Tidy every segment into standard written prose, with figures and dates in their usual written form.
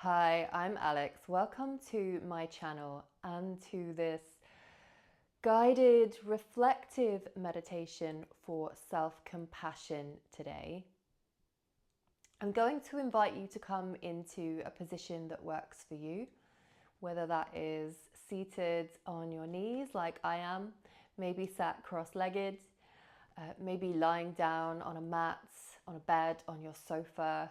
Hi, I'm Alex. Welcome to my channel and to this guided reflective meditation for self-compassion today. I'm going to invite you to come into a position that works for you, whether that is seated on your knees like I am, maybe sat cross-legged, maybe lying down on a mat, on a bed, on your sofa,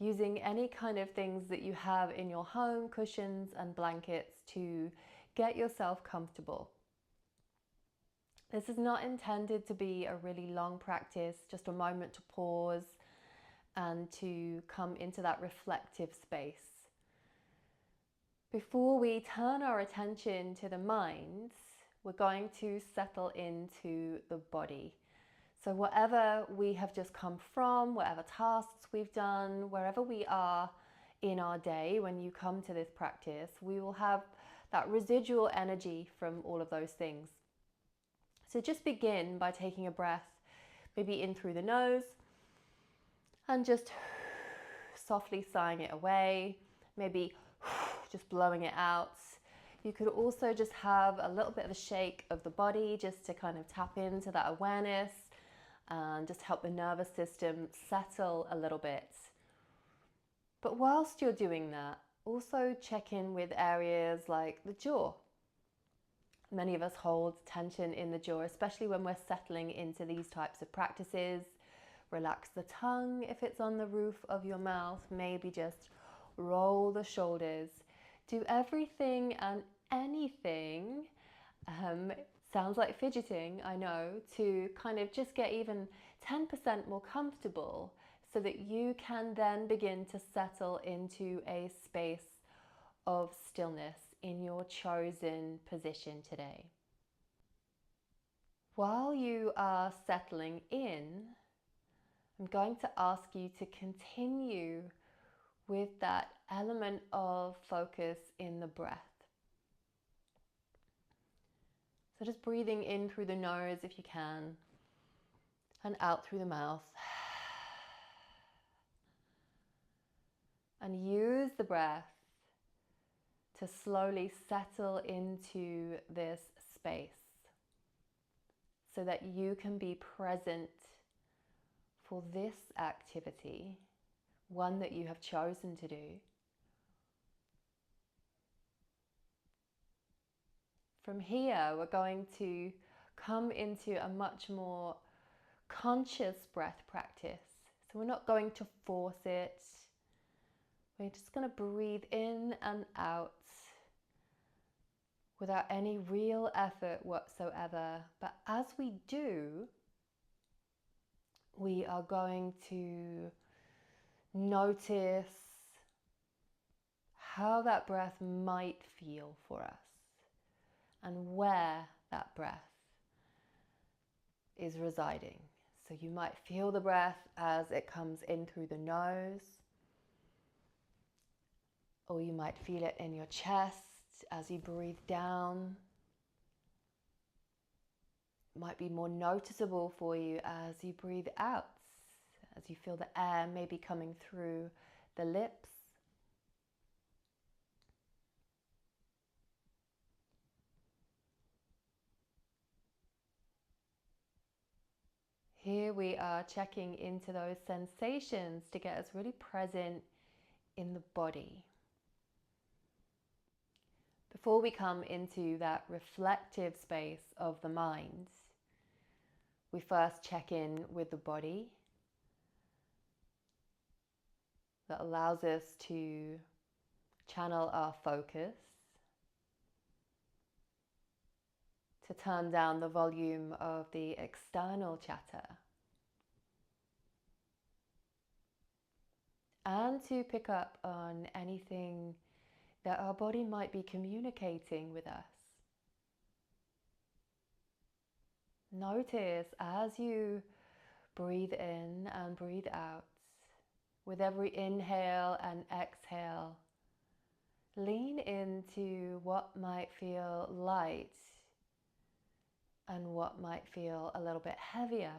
using any kind of things that you have in your home, cushions and blankets to get yourself comfortable. This is not intended to be a really long practice, just a moment to pause and to come into that reflective space. Before we turn our attention to the mind, we're going to settle into the body. So whatever we have just come from, whatever tasks we've done, wherever we are in our day, when you come to this practice, we will have that residual energy from all of those things. So just begin by taking a breath, maybe in through the nose, and just softly sighing it away, maybe just blowing it out. You could also just have a little bit of a shake of the body just to kind of tap into that awareness and just help the nervous system settle a little bit. But whilst you're doing that, also check in with areas like the jaw. Many of us hold tension in the jaw, especially when we're settling into these types of practices. Relax the tongue if it's on the roof of your mouth, maybe just roll the shoulders. Do everything and anything, sounds like fidgeting, I know, to kind of just get even 10% more comfortable so that you can then begin to settle into a space of stillness in your chosen position today. While you are settling in, I'm going to ask you to continue with that element of focus in the breath. So just breathing in through the nose if you can, and out through the mouth. And use the breath to slowly settle into this space so that you can be present for this activity, one that you have chosen to do. From here, we're going to come into a much more conscious breath practice. So we're not going to force it. We're just going to breathe in and out without any real effort whatsoever. But as we do, we are going to notice how that breath might feel for us and where that breath is residing. So you might feel the breath as it comes in through the nose, or you might feel it in your chest as you breathe down. It might be more noticeable for you as you breathe out, as you feel the air maybe coming through the lips. Here we are checking into those sensations to get us really present in the body. Before we come into that reflective space of the mind, we first check in with the body. That allows us to channel our focus, to turn down the volume of the external chatter, and to pick up on anything that our body might be communicating with us. Notice as you breathe in and breathe out, with every inhale and exhale, lean into what might feel light and what might feel a little bit heavier.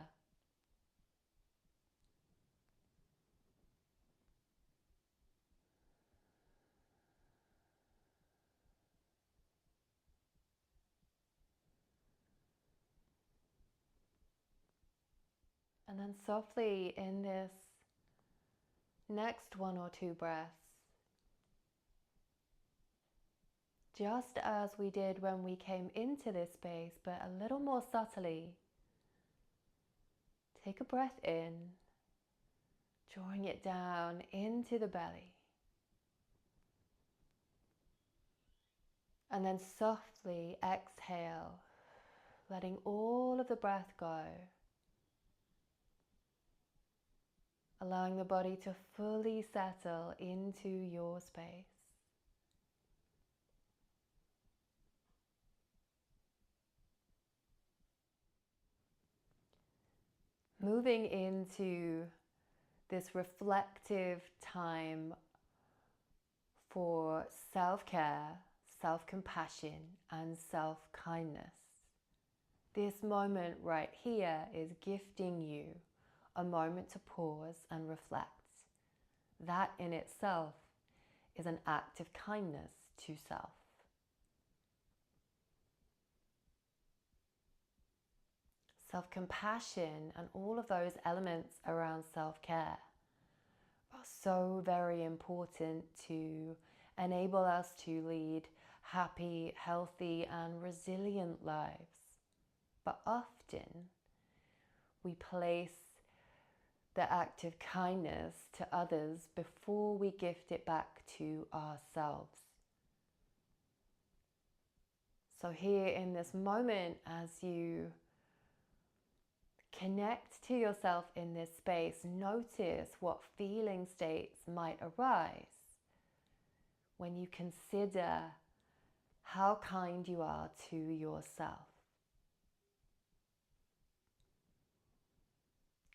And then softly in this next 1 or 2 breaths, just as we did when we came into this space, but a little more subtly, take a breath in, drawing it down into the belly. And then softly exhale, letting all of the breath go, allowing the body to fully settle into your space. Moving into this reflective time for self-care, self-compassion, and self-kindness. This moment right here is gifting you a moment to pause and reflect. That in itself is an act of kindness to self. Self-compassion and all of those elements around self-care are so very important to enable us to lead happy, healthy, and resilient lives. But often we place the act of kindness to others before we gift it back to ourselves. So here in this moment, as you connect to yourself in this space, notice what feeling states might arise when you consider how kind you are to yourself.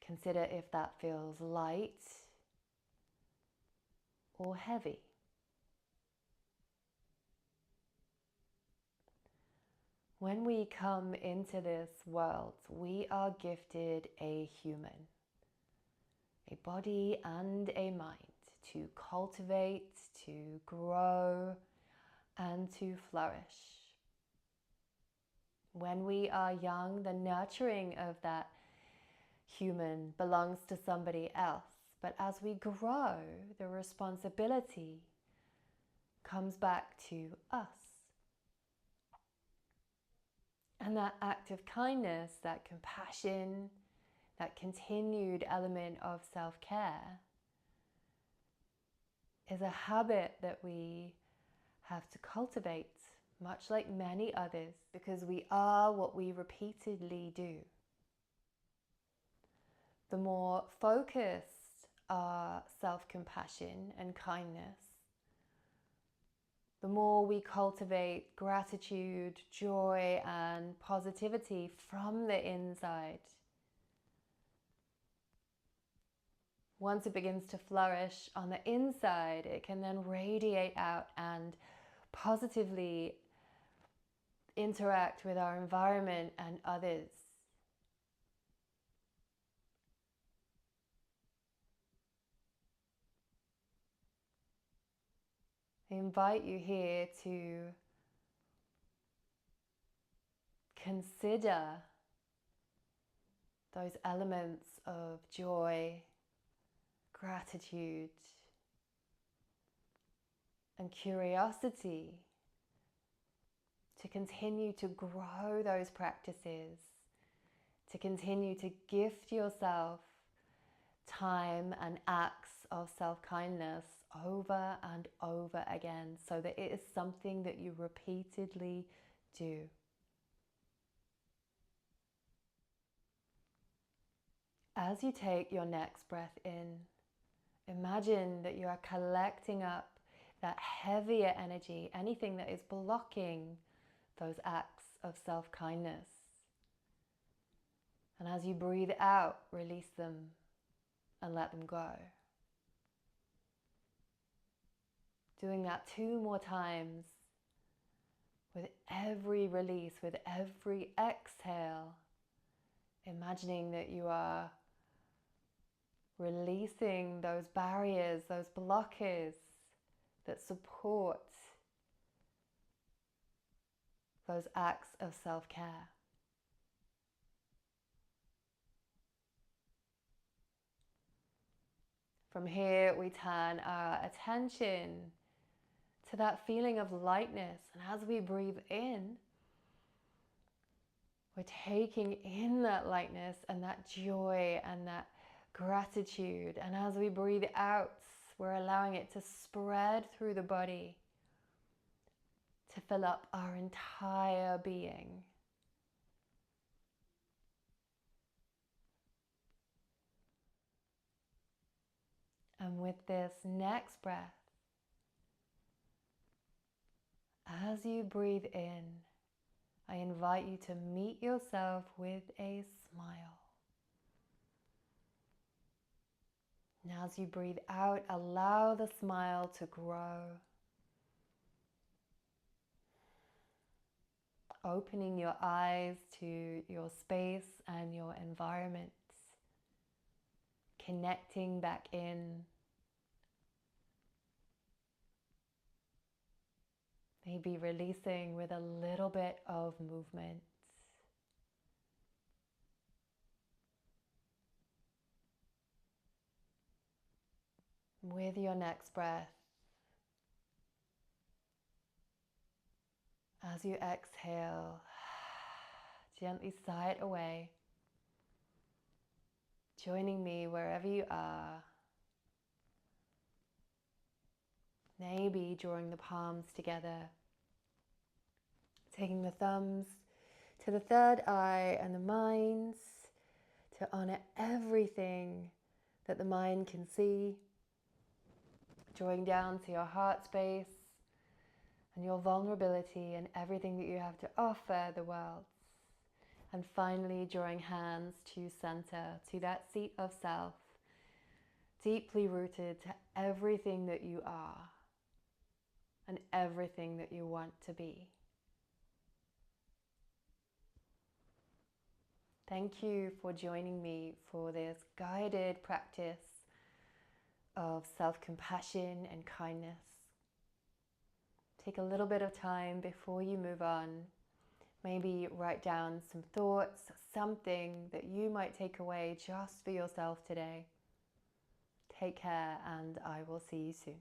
Consider if that feels light or heavy. When we come into this world, we are gifted a human, a body and a mind to cultivate, to grow, and to flourish. When we are young, the nurturing of that human belongs to somebody else. But as we grow, the responsibility comes back to us. And that act of kindness, that compassion, that continued element of self-care is a habit that we have to cultivate, much like many others, because we are what we repeatedly do. The more focused our self-compassion and kindness, the more we cultivate gratitude, joy, and positivity from the inside. Once it begins to flourish on the inside, it can then radiate out and positively interact with our environment and others. I invite you here to consider those elements of joy, gratitude, and curiosity, to continue to grow those practices, to continue to gift yourself time and acts of self-kindness over and over again, so that it is something that you repeatedly do. As you take your next breath in, imagine that you are collecting up that heavier energy, anything that is blocking those acts of self-kindness. And as you breathe out, release them and let them go. Doing that 2 more times. With every release, with every exhale, imagining that you are releasing those barriers, those blockers that support those acts of self-care. From here, we turn our attention to that feeling of lightness. And as we breathe in, we're taking in that lightness and that joy and that gratitude. And as we breathe out, we're allowing it to spread through the body to fill up our entire being. And with this next breath, as you breathe in, I invite you to meet yourself with a smile. Now as you breathe out, allow the smile to grow, opening your eyes to your space and your environment, connecting back in. Maybe releasing with a little bit of movement. With your next breath, as you exhale, gently sigh it away, joining me wherever you are. Maybe drawing the palms together, taking the thumbs to the third eye and the mind to honor everything that the mind can see, drawing down to your heart space and your vulnerability and everything that you have to offer the world. And finally, drawing hands to center, to that seat of self, deeply rooted to everything that you are and everything that you want to be. Thank you for joining me for this guided practice of self-compassion and kindness. Take a little bit of time before you move on. Maybe write down some thoughts, something that you might take away just for yourself today. Take care, and I will see you soon.